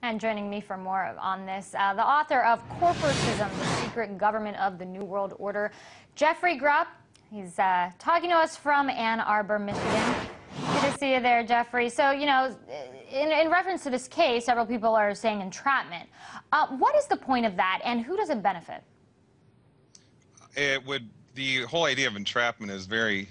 And joining me for more on this, the author of Corporatism, the Secret Government of the New World Order, Jeffrey Grupp. He's talking to us from Ann Arbor, Michigan. Good to see you there, Jeffrey. So, you know, in reference to this case, several people are saying entrapment. What is the point of that, and who does it benefit? The whole idea of entrapment is very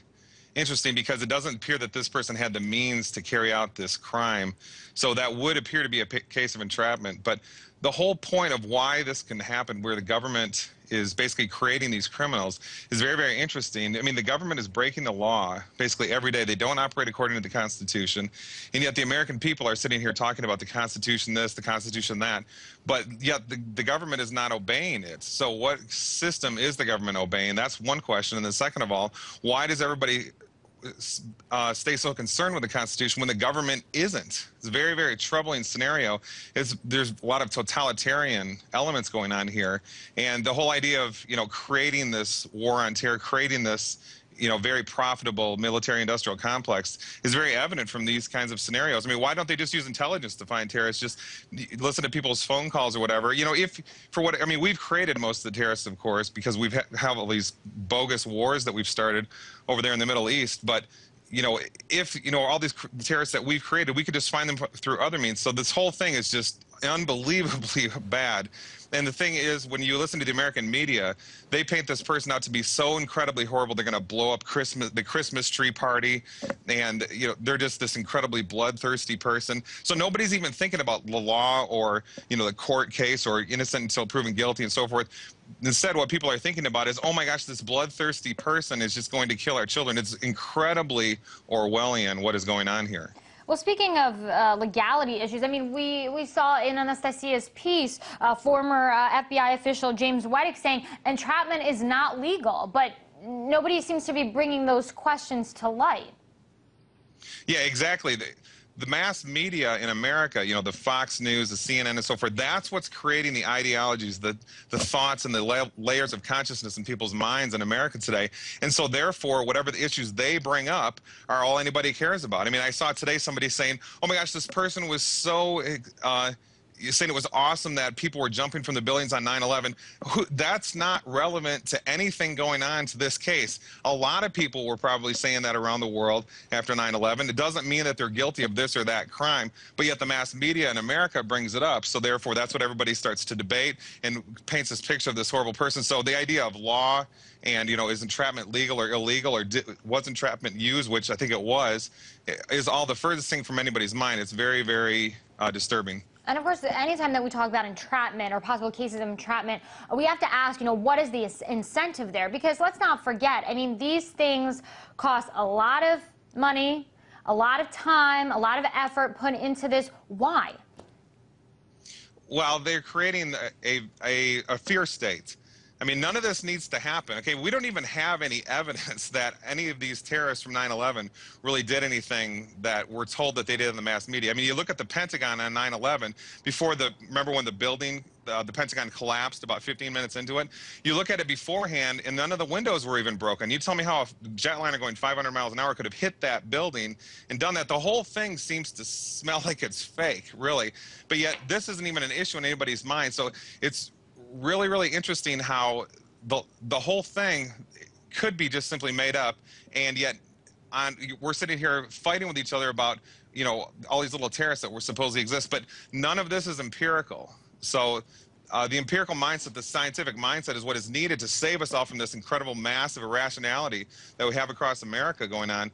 interesting because it doesn't appear that this person had the means to carry out this crime. So that would appear to be a case of entrapment. But the whole point of why this can happen, where the government is basically creating these criminals, is very, very interesting. I mean, the government is breaking the law basically every day. They don't operate according to the Constitution. And yet the American people are sitting here talking about the Constitution this, the Constitution that. But yet the government is not obeying it. So what system is the government obeying? That's one question. And then second of all, why does everybody stay so concerned with the Constitution when the government isn't? It's a very, very troubling scenario. There's a lot of totalitarian elements going on here, and the whole idea of, you know, creating this war on terror, creating this, you know, very profitable military-industrial complex is very evident from these kinds of scenarios. I mean, why don't they just use intelligence to find terrorists? Just listen to people's phone calls or whatever. You know, I mean, we've created most of the terrorists, of course, because we've have all these bogus wars that we've started over there in the Middle East. But, you know, if, you know, all these terrorists that we've created, we could just find them through other means. So this whole thing is just unbelievably bad. And the thing is, when you listen to the American media, they paint this person out to be so incredibly horrible. They're going to blow up the Christmas tree party, and, you know, they're just this incredibly bloodthirsty person. So nobody's even thinking about the law or, you know, the court case or innocent until proven guilty and so forth. Instead, what people are thinking about is, oh my gosh, this bloodthirsty person is just going to kill our children. It's incredibly Orwellian what is going on here. Well, speaking of legality issues, I mean, we saw in Anastasia's piece, former FBI official James White saying entrapment is not legal, but nobody seems to be bringing those questions to light. Yeah, exactly. The mass media in America, you know, the Fox News, the CNN, and so forth, that's what's creating the ideologies, the thoughts, and the layers of consciousness in people's minds in America today. And so, therefore, whatever the issues they bring up are all anybody cares about. I mean, I saw today somebody saying, oh my gosh, this person was so saying it was awesome that people were jumping from the buildings on 9/11. That's not relevant to anything going on to this case. A lot of people were probably saying that around the world after 9/11. It doesn't mean that they're guilty of this or that crime, but yet the mass media in America brings it up. So therefore, that's what everybody starts to debate and paints this picture of this horrible person. So the idea of law and, you know, is entrapment legal or illegal, or was entrapment used, which I think it was, is all the furthest thing from anybody's mind. It's very, very disturbing. And of course, anytime that we talk about entrapment or possible cases of entrapment, we have to ask, you know, what is the incentive there? Because let's not forget, I mean, these things cost a lot of money, a lot of time, a lot of effort put into this. Why? Well, they're creating a fear state. I mean, none of this needs to happen. Okay, we don't even have any evidence that any of these terrorists from 9/11 really did anything that we're told that they did in the mass media. I mean, you look at the Pentagon on 9/11, remember when the building, the Pentagon collapsed about 15 minutes into it? You look at it beforehand, and none of the windows were even broken. You tell me how a jetliner going 500 miles an hour could have hit that building and done that. The whole thing seems to smell like it's fake, really. But yet, this isn't even an issue in anybody's mind. So it's really, really interesting how the whole thing could be just simply made up, and yet we're sitting here fighting with each other about, you know, all these little terrorists that were supposedly exist, but none of this is empirical. So the empirical mindset, the scientific mindset, is what is needed to save us all from this incredible massive irrationality that we have across America going on.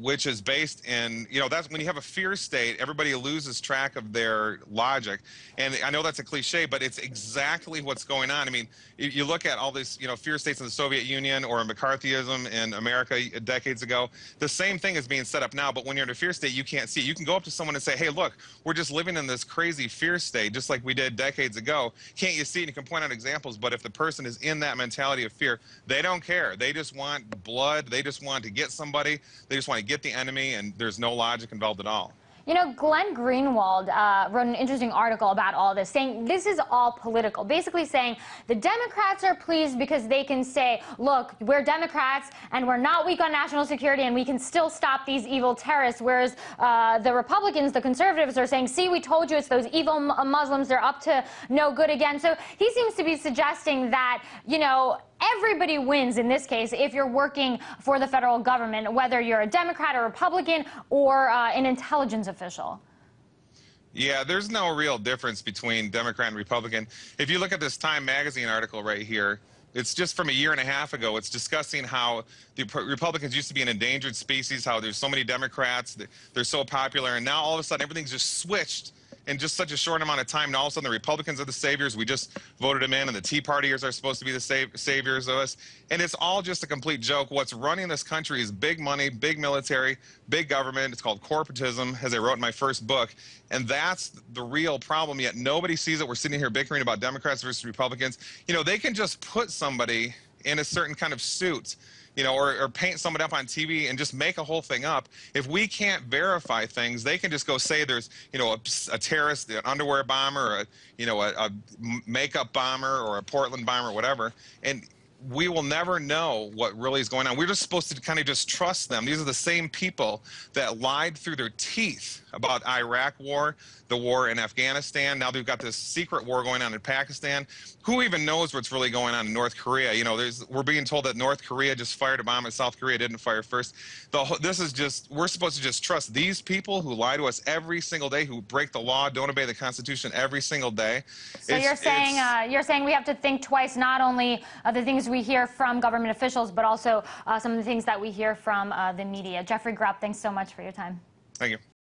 Which is based in, you know, that's when you have a fear state, everybody loses track of their logic. And I know that's a cliche, but it's exactly what's going on. I mean, you look at all these, you know, fear states in the Soviet Union or McCarthyism in America decades ago. The same thing is being set up now, but when you're in a fear state, you can't see it. You can go up to someone and say, hey, look, we're just living in this crazy fear state, just like we did decades ago. Can't you see it? And you can point out examples, but if the person is in that mentality of fear, they don't care. They just want blood. They just want to get somebody. They just want to get the enemy, and there's no logic involved at all. You know, Glenn Greenwald wrote an interesting article about all this, saying this is all political. Basically saying the Democrats are pleased because they can say, look, we're Democrats and we're not weak on national security and we can still stop these evil terrorists, whereas the Republicans, the conservatives, are saying, see, we told you it's those evil Muslims, they're up to no good again. So he seems to be suggesting that, you know, everybody wins in this case if you're working for the federal government, whether you're a Democrat or Republican or an intelligence official. Yeah, there's no real difference between Democrat and Republican. If you look at this Time magazine article right here, it's just from a year and a half ago. It's discussing how the Republicans used to be an endangered species, how there's so many Democrats, they're so popular, and now all of a sudden everything's just switched in just such a short amount of time. Now all of a sudden the Republicans are the saviors. We just voted them in, and the Tea Partiers are supposed to be the saviors of us. And it's all just a complete joke. What's running this country is big money, big military, big government. It's called corporatism, as I wrote in my first book. And that's the real problem, yet nobody sees it. We're sitting here bickering about Democrats versus Republicans. You know, they can just put somebody in a certain kind of suit, you know, or paint someone up on TV and just make a whole thing up. If we can't verify things, they can just go say there's, you know, a terrorist, an underwear bomber, or a makeup bomber, or a Portland bomber, or whatever, and we will never know what really is going on. We're just supposed to kind of just trust them. These are the same people that lied through their teeth about Iraq war, the war in Afghanistan. Now they've got this secret war going on in Pakistan. Who even knows what's really going on in North Korea? You know, we're being told that North Korea just fired a bomb and South Korea didn't fire first. This is just, we're supposed to just trust these people who lie to us every single day, who break the law, don't obey the Constitution every single day. So you're saying we have to think twice, not only the things we hear from government officials, but also some of the things that we hear from the media. Jeffrey Grupp, thanks so much for your time. Thank you.